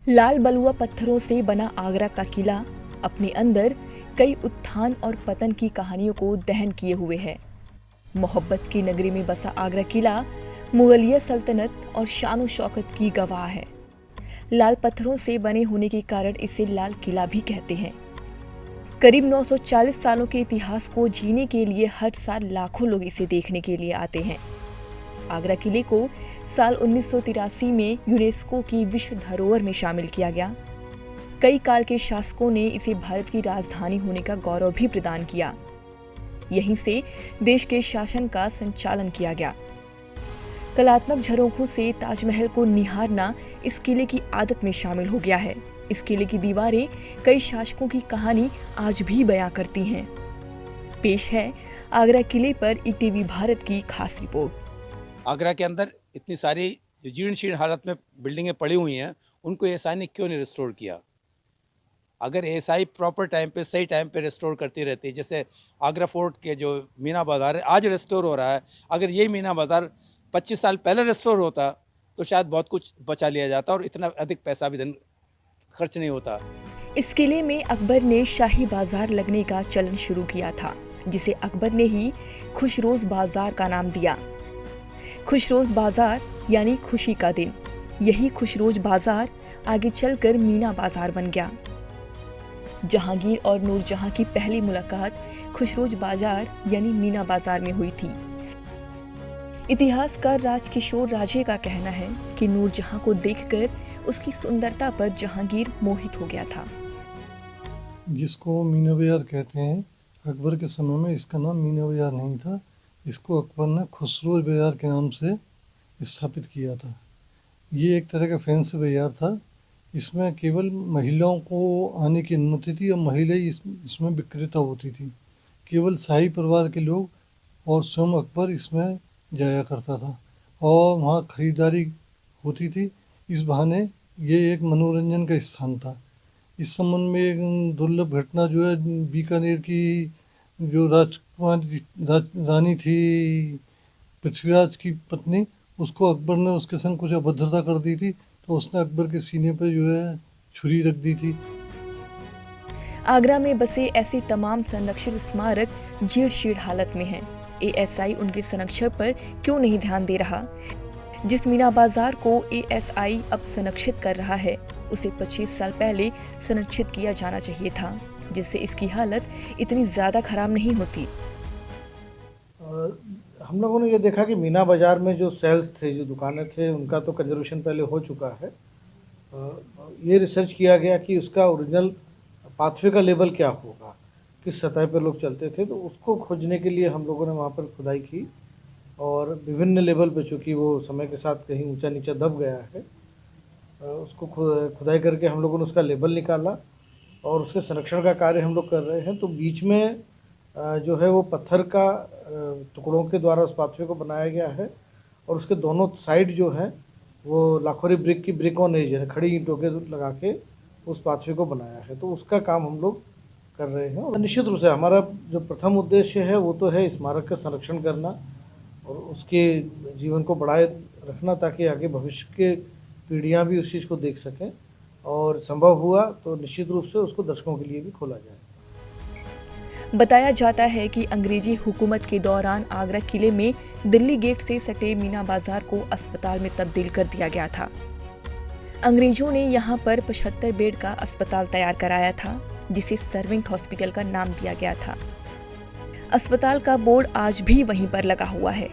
लाल बलुआ पत्थरों से बना आगरा का किला अपने अंदर कई उत्थान और पतन की कहानियों को दहन किए हुए है। मोहब्बत की नगरी में बसा आगरा किला मुगलिया सल्तनत और शान शौकत की गवाह है। लाल पत्थरों से बने होने के कारण इसे लाल किला भी कहते हैं। करीब 940 सालों के इतिहास को जीने के लिए हर साल लाखों लोग इसे देखने के लिए आते हैं। आगरा किले को साल 1983 में यूनेस्को की विश्व धरोहर में शामिल किया गया। कई काल के शासकों ने इसे भारत की राजधानी होने का गौरव भी प्रदान किया। यहीं से देश के शासन का संचालन किया गया। कलात्मक झरोखों से ताजमहल को निहारना इस किले की आदत में शामिल हो गया है। इस किले की दीवारें कई शासकों की कहानी आज भी बयां करती हैं। पेश है आगरा किले पर ईटीवी भारत की खास रिपोर्ट। आगरा के अंदर इतनी सारी जो जीर्ण शीर्ण हालत में बिल्डिंगें पड़ी हुई हैं, उनको एएसआई ने क्यों नहीं रिस्टोर किया? अगर एएसआई प्रॉपर टाइम पे सही टाइम पे रिस्टोर करती रहती, जैसे आगरा फोर्ट के जो मीना बाज़ार है आज रिस्टोर हो रहा है, अगर यही मीना बाज़ार 25 साल पहले रिस्टोर होता तो शायद बहुत कुछ बचा लिया जाता और इतना अधिक पैसा भी खर्च नहीं होता। इस किले में अकबर ने शाही बाजार लगने का चलन शुरू किया था, जिसे अकबर ने ही खुशरोज बाजार का नाम दिया। खुशरोज बाजार यानी खुशी का दिन। यही खुशरोज बाजार आगे चलकर मीना बाजार बन गया। जहांगीर और नूरजहां की पहली मुलाकात खुशरोज बाजार यानी मीना बाजार में हुई थी। इतिहासकार राजकिशोर राजे का कहना है कि नूरजहां को देखकर उसकी सुंदरता पर जहांगीर मोहित हो गया था। जिसको मीना बाजार कहते हैं, अकबर के समय में इसका नाम मीना बाजार नहीं था। इसको अकबर ने खुसरोज बाजार के नाम से स्थापित किया था। ये एक तरह का फैंसी बाजार था। इसमें केवल महिलाओं को आने की अनुमति थी और महिलाएं इसमें विक्रेता होती थी। केवल शाही परिवार के लोग और स्वयं अकबर इसमें जाया करता था और वहाँ खरीदारी होती थी। इस बहाने ये एक मनोरंजन का स्थान था। इस संबंध में एक दुर्लभ घटना जो है, बीकानेर की जो रानी थी पृथ्वीराज की पत्नी, उसको अकबर ने उसके संग कुछ अभद्रता कर दी थी, तो उसने अकबर के सीने पर जो है छुरी रख दी थी। आगरा में बसे ऐसे तमाम संरक्षित स्मारक जीर्ण शीर्ण हालत में हैं। एएसआई उनके संरक्षण पर क्यों नहीं ध्यान दे रहा? जिस मीना बाजार को एएसआई अब संरक्षित कर रहा है, उसे 25 साल पहले संरक्षित किया जाना चाहिए था, जिससे इसकी हालत इतनी ज्यादा खराब नहीं होती। हम लोगों ने ये देखा कि मीना बाज़ार में जो सेल्स थे, जो दुकानें थे, उनका तो कंजर्वेशन पहले हो चुका है। ये रिसर्च किया गया कि उसका ओरिजिनल पाथवे का लेवल क्या होगा, किस सतह पर लोग चलते थे, तो उसको खोजने के लिए हम लोगों ने वहाँ पर खुदाई की और विभिन्न लेवल पे, चूँकि वो समय के साथ कहीं ऊंचा नीचा दब गया है, उसको खुदाई करके हम लोगों ने उसका लेवल निकाला और उसके संरक्षण का कार्य हम लोग कर रहे हैं। तो बीच में जो है वो पत्थर का टुकड़ों के द्वारा उस पाथवे को बनाया गया है और उसके दोनों साइड जो है वो लाखोरी ब्रिक की ब्रिक ऑन एज है, खड़ी ईंटों के लगा के उस पाथवे को बनाया है। तो उसका काम हम लोग कर रहे हैं और निश्चित रूप से हमारा जो प्रथम उद्देश्य है वो तो है स्मारक का संरक्षण करना और उसके जीवन को बढ़ाए रखना, ताकि आगे भविष्य के पीढ़ियाँ भी उस चीज़ को देख सकें और संभव हुआ तो निश्चित रूप से उसको दर्शकों के लिए भी खोला जाए। बताया जाता है कि अंग्रेजी हुकूमत के दौरान आगरा किले में दिल्ली गेट से सटे मीना बाजार को अस्पताल में तब्दील कर दिया गया था। अंग्रेजों ने यहाँ पर 75 बेड का अस्पताल तैयार कराया था, जिसे सर्विंट हॉस्पिटल का नाम दिया गया था। अस्पताल का बोर्ड आज भी वहीं पर लगा हुआ है।